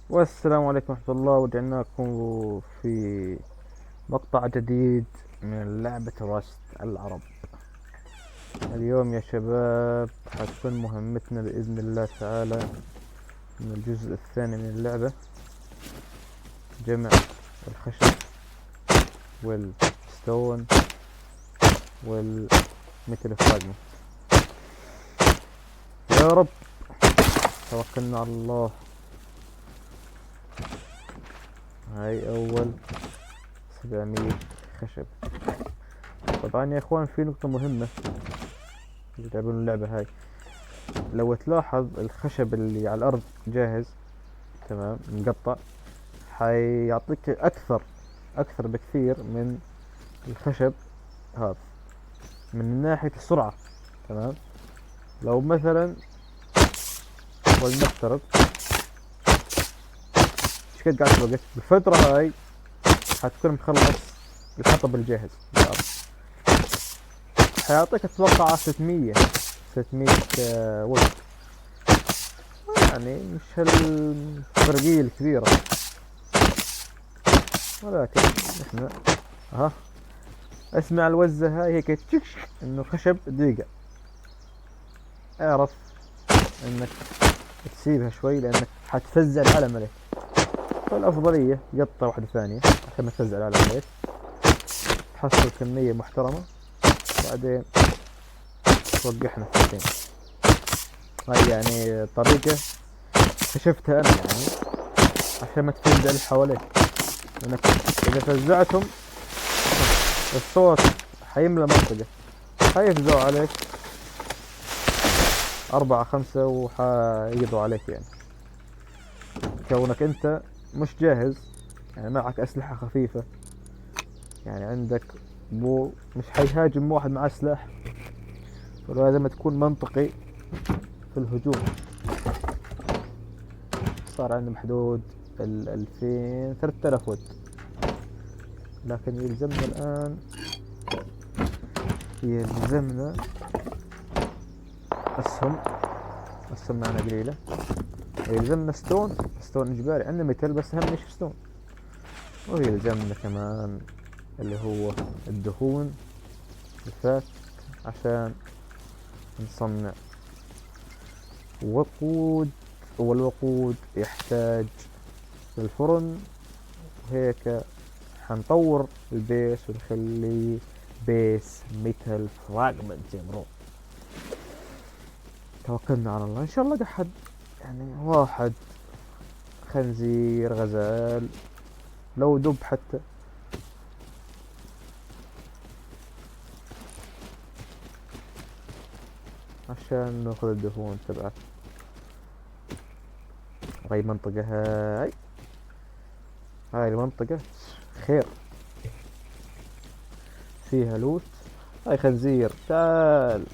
والسلام عليكم ورحمة الله. ورجعناكم في مقطع جديد من لعبة راست العرب. اليوم يا شباب حتكون مهمتنا بإذن الله تعالى من الجزء الثاني من اللعبة جمع الخشب والستون والميتال فراجمنت. يا رب توكلنا على الله. هاي أول 700 خشب. طبعا يا اخوان في نقطة مهمة اللي يلعبون اللعبة هاي، لو تلاحظ الخشب اللي على الارض جاهز تمام مقطع حيعطيك اكثر بكثير من الخشب هذا من ناحية السرعة. تمام، لو مثلا ولنفترض ايش قد قعدت وقت بالفترة هاي حتكون مخلص الحطب الجاهز بالارض، حيعطيك اتوقع 600 وقت، يعني مش هالفرقية الكبيرة، ولكن احنا ها اسمع الوزة هاي هيك تشكش انه خشب دقيقة، اعرف انك تسيبها شوي لانك حتفزع العالم عليك، فالافضلية قطة واحدة ثانية عشان ما تفزع العالم عليك، تحصل كمية محترمة بعدين توقعنا الثنتين. هاي يعني طريقة اكتشفتها انا يعني عشان ما تفزع اللي حواليك، لانك اذا فزعتهم الصوت حيملى منطقة، حيفزعوا عليك 4 5 وحيقضوا عليك يعني. كونك انت مش جاهز يعني معك اسلحة خفيفة، يعني عندك مش حيهاجم واحد معاه سلاح، ولازم تكون منطقي في الهجوم. صار عندنا حدود 2000 3000 ود، لكن يلزمنا اسهم. السهم معنا قليلة، يلزمنا ستون اجباري، عندنا ميتال بس اهم شي ستون، ويلزمنا كمان اللي هو الدهون الفات عشان نصنع وقود، والوقود يحتاج للفرن، وهيك حنطور البيس ونخليه بيس ميتال فراجمنت يا برو. توكلنا على الله، ان شاء الله قحد يعني واحد خنزير غزال لو دب حتى عشان ناخذ الدهون تبعه. هاي منطقة، هاي المنطقة خير فيها لوت. هاي خنزير، تعال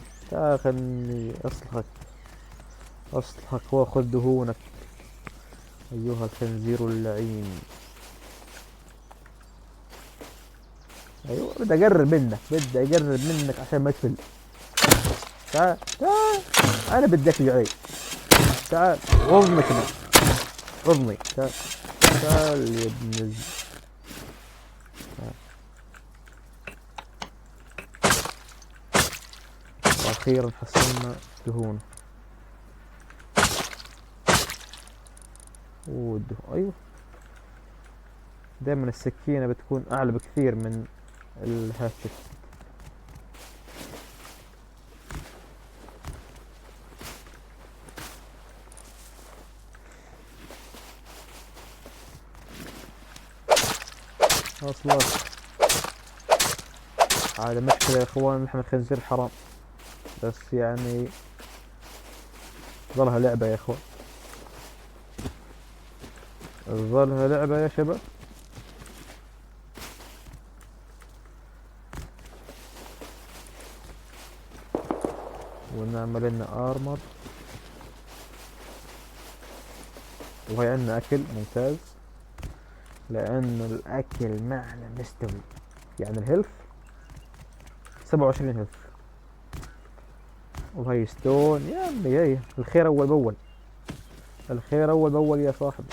خلني اصلحك واخذ دهونك ايها الخنزير اللعين. ايوه بدي اقرب منك عشان ما تفل. تعال انا بدي اكل علي، تعال غضني كمان، غضني، تعال يا ابن واخيرا حصلنا دهون. ايوه دائما السكينة بتكون اعلى بكثير من الهاتف. اصلا هذا مشكلة يا اخوان، لحم الخنزير حرام، بس يعني ظلها لعبة يا اخوان، ظلها لعبة يا شباب. ونعمل لنا ارمر، وهي عندنا اكل ممتاز لانه الاكل معنا مستوي، يعني الهيلث 27 هيلث. وهي ستون يا عمي، هي الخير اول باول، الخير اول باول يا صاحبي.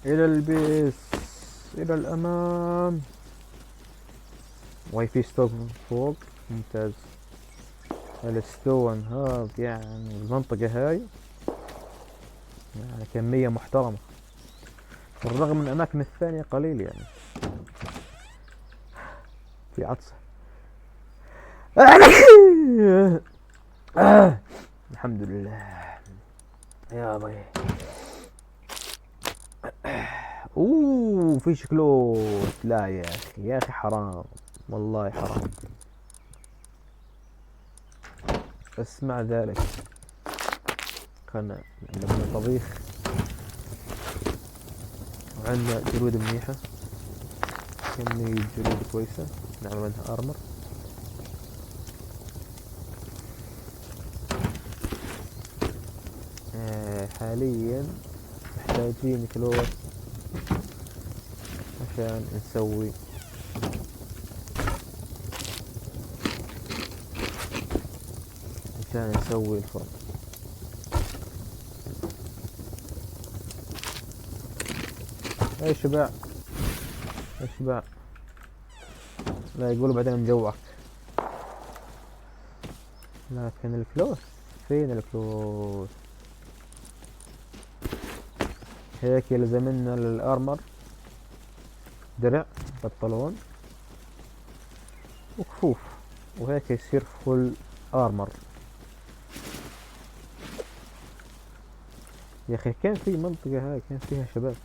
الى البيس، الى الامام. واي في ستوك من فوق، ممتاز. الستون هذا يعني المنطقة هاي يعني كمية محترمة، بالرغم من الأماكن الثانية قليل يعني. في عطسة. الحمد لله يا بي. اوه في شكلوت. لا يا اخي، يا اخي حرام، والله حرام. بس مع ذلك خلنا عندنا طبيخ وعندنا جلود منيحة، كمية جلود كويسة نعمل منها ارمر. حاليا محتاجين كلوت عشان نسوي الفرن. اي شبع، اي شبع. لا يقولوا بعدين مجوعك. لكن الفلوس، فين الفلوس؟ هيك يلزمنا الارمر، درع، بنطلون وكفوف، وهيك يصير فل ارمر. يا اخي كان في منطقة هاي كان فيها شباب،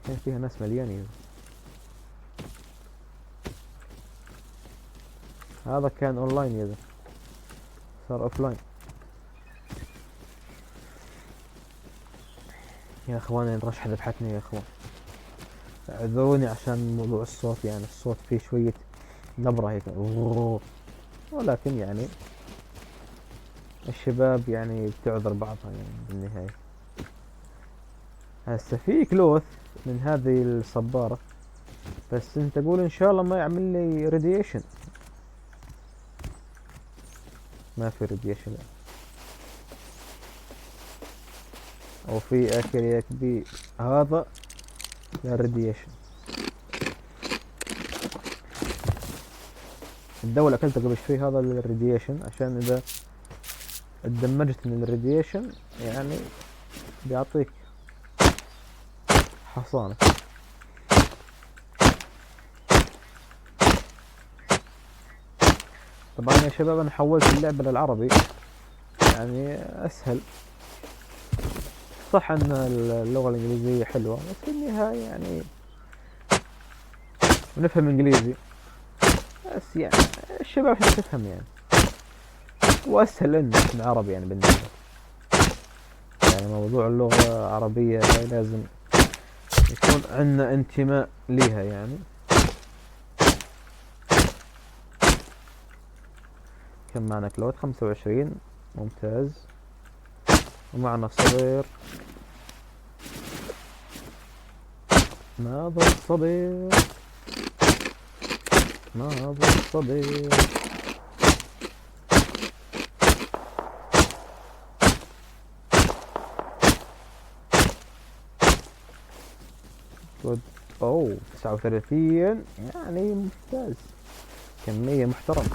كان فيها ناس مليانين. هذا كان اونلاين، يا ذا صار اوفلاين. يا اخواني الرشحة ذبحتني يا اخوان، اعذروني عشان موضوع الصوت، يعني الصوت فيه شوية نبرة هيك، ولكن يعني الشباب يعني بتعذر بعضها يعني بالنهاية. هسه في كلوث من هذه الصبارة، بس انت قول ان شاء الله ما يعمل لي راديشن. ما في راديشن، او في اكل يكبي هذا للراديشن. الدواء اللي اكلته قبل شوي هذا للراديشن، عشان اذا اتدمجت من الراديشن يعني بيعطيك حصانة. طبعا يا شباب انا حولت اللعبة للعربي يعني اسهل. صح ان اللغة الانجليزية حلوة، بس في النهاية يعني نفهم انجليزي، بس يعني الشباب احنا تفهم يعني، واسهل لنا احنا عربي يعني بالنسبة. يعني موضوع اللغة عربية هاي لازم يكون عندنا انتماء ليها يعني. كم معنا كلود؟ 25، ممتاز. ومعنا صبير، ناظر الصبير، ناظر الصبير. اوه 39 يعني ممتاز، كمية محترمة.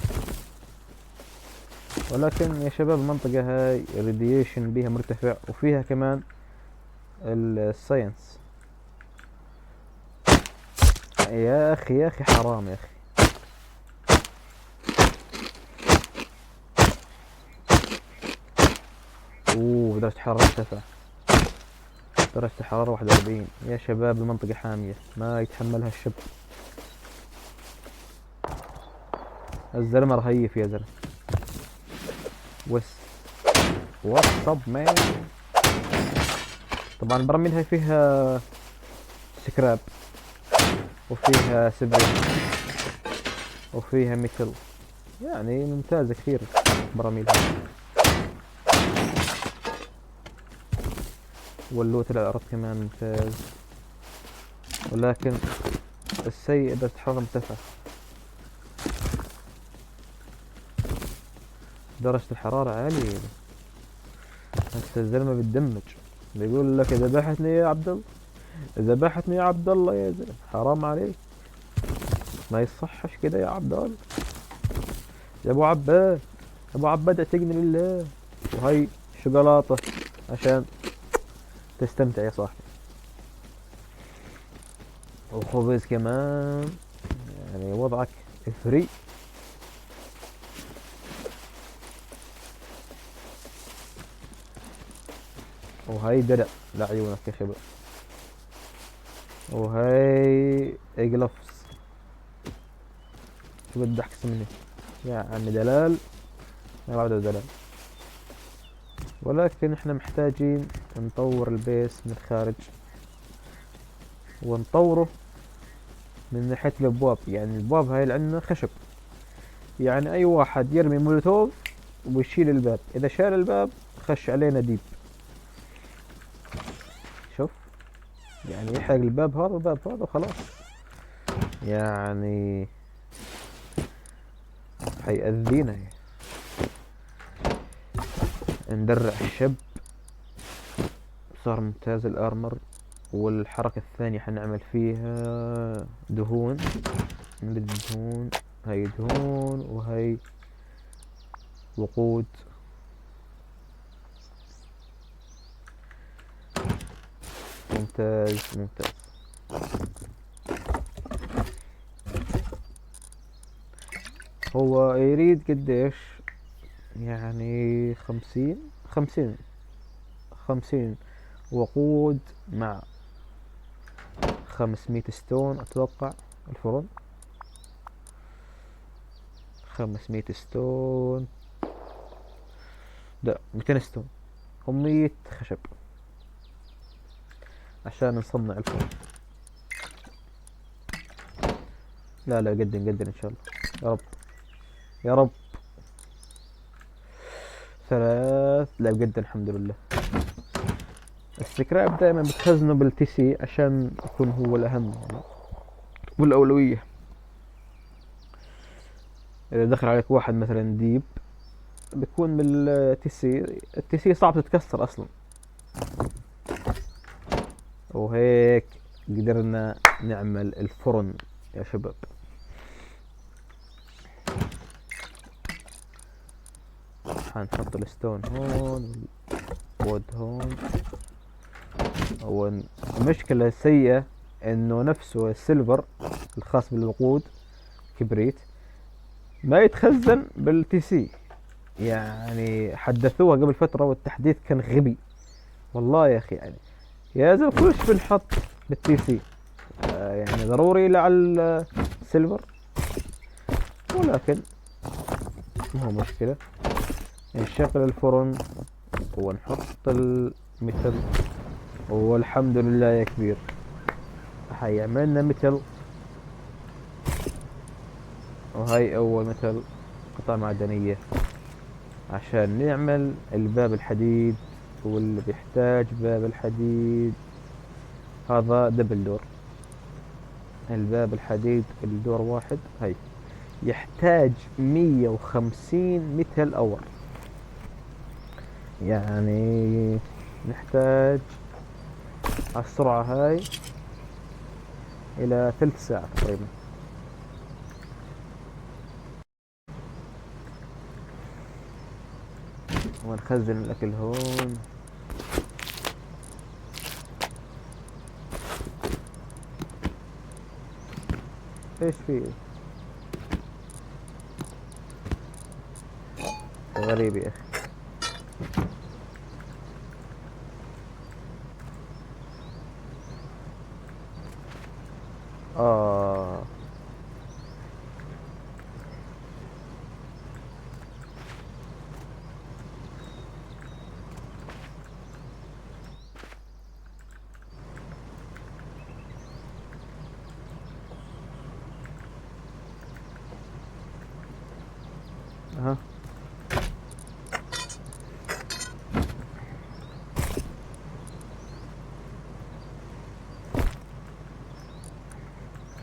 ولكن يا شباب المنطقة هاي الراديشن بيها مرتفع، وفيها كمان الساينس. يا اخي يا اخي حرام يا اخي. اوه درجة الحرارة ارتفع، درجة الحرارة 41. يا شباب المنطقة حامية ما يتحملها الشب. الزلمة رهيف يا زلمة. واتس اب مان. طبعا البراميل هاي فيها سكراب، وفيها سبرين، وفيها ميتل، يعني ممتازة كثير براميل هاي. واللوت الأرض كمان ممتاز، ولكن السيء درجة الحرارة مرتفعة، درجة الحرارة عالية. هسه الزلمة بتدمج. بيقول لك ذبحتني يا عبد الله، ذبحتني يا عبد الله يا زلمة، حرام عليك، ما يصحش كده يا عبد الله. يا ابو عباد، ابو عباد اعتقني بالله. وهي شوكولاتة عشان تستمتع يا صاحبي، وخبز كمان، يعني وضعك فري. وهي درع لعيونك يا شباب، وهي جلفز. شو بدي احكي مني يا عمي؟ دلال، ما بعده دلال. ولكن احنا محتاجين نطور البيس من الخارج، ونطوره من ناحية الابواب. يعني الابواب هاي اللي عندنا خشب، يعني اي واحد يرمي مولوتوف ويشيل الباب، اذا شال الباب خش علينا ديب. شوف، يعني يحرق الباب هذا والباب هذا وخلاص، يعني حيأذينا يعني. ندرع الشب، صار ممتاز الارمر. والحركة الثانية حنعمل فيها دهون، نريد دهون، هاي دهون وهي وقود. ممتاز ممتاز. هو يريد قديش؟ يعني 50 وقود مع 500 ستون اتوقع الفرن. 500 ستون، لا 200 ستون و100 خشب عشان نصنع الفرن. لا لا، قدن قدن ان شاء الله، يا رب يا رب. 3، لا قدن الحمد لله. السكراب دائما بتخزنه بالتي سي عشان يكون هو الاهم يعني والاولوية. اذا دخل عليك واحد مثلا ديب بيكون بالتي سي، التي سي صعب تتكسر اصلا. وهيك قدرنا نعمل الفرن يا شباب. حنحط الستون هون والوود هون. هو المشكلة السيئة انه نفسه السيلفر الخاص بالوقود كبريت ما يتخزن بالتي سي. يعني حدثوها قبل فترة والتحديث كان غبي والله يا اخي. يعني يا زلمة كلش بنحط بالتي سي، يعني ضروري لعل السيلفر. ولكن ما هو مشكلة، نشغل الفرن ونحط المثل، والحمد لله يا كبير حيعملنا مثل. وهي اول مثل قطع معدنية عشان نعمل الباب الحديد. واللي بيحتاج باب الحديد هذا دبل دور. الباب الحديد الدور واحد هي يحتاج 150 مثل اور. يعني نحتاج على السرعة هاي الى ثلث ساعة تقريبا. ونخزن الاكل هون. ايش فيه؟ غريب يا اخي. اه ها،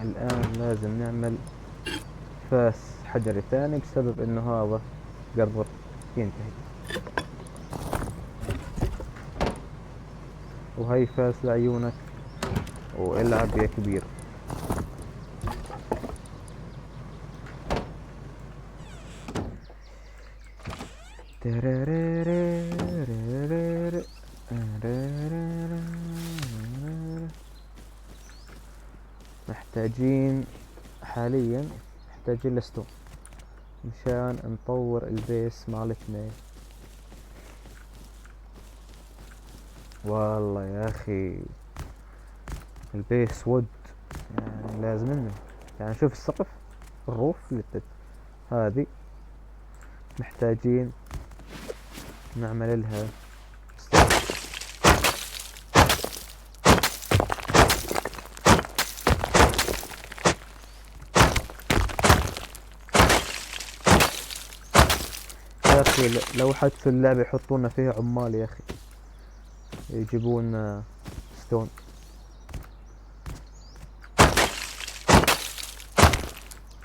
الان لازم نعمل فاس حجري ثاني بسبب انه هذا قرب ينتهي. وهي فاس لعيونك والعب يا كبير. محتاجين حاليا، محتاجين لستون مشان نطور البيس مالتنا. والله يا اخي البيس ود يعني لازم يعني شوف السقف، الروف هذه محتاجين نعمل لها يا اخي. لو حد في اللعبة يحطونا فيها عمال يا اخي، يجيبون ستون.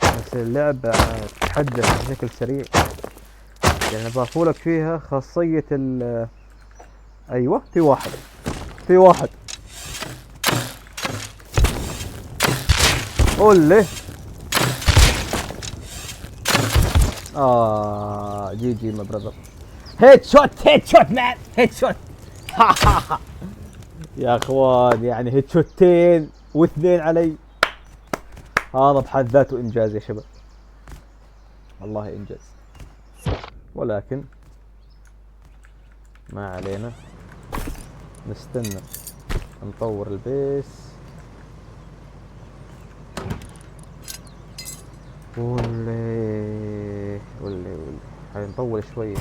بس اللعبة تتحدث بشكل سريع، يعني ضافولك فيها خاصية ايوه في واحد، في واحد قول له جي جي ما براذر. هيد شوت، هيد شوت مان، هيد شوت. يا اخوان يعني هيد شوتين واثنين علي، هذا بحد ذاته انجاز يا شباب، والله انجاز. ولكن ما علينا، نستنى نطور البيس. ولي هاي نطول شوية.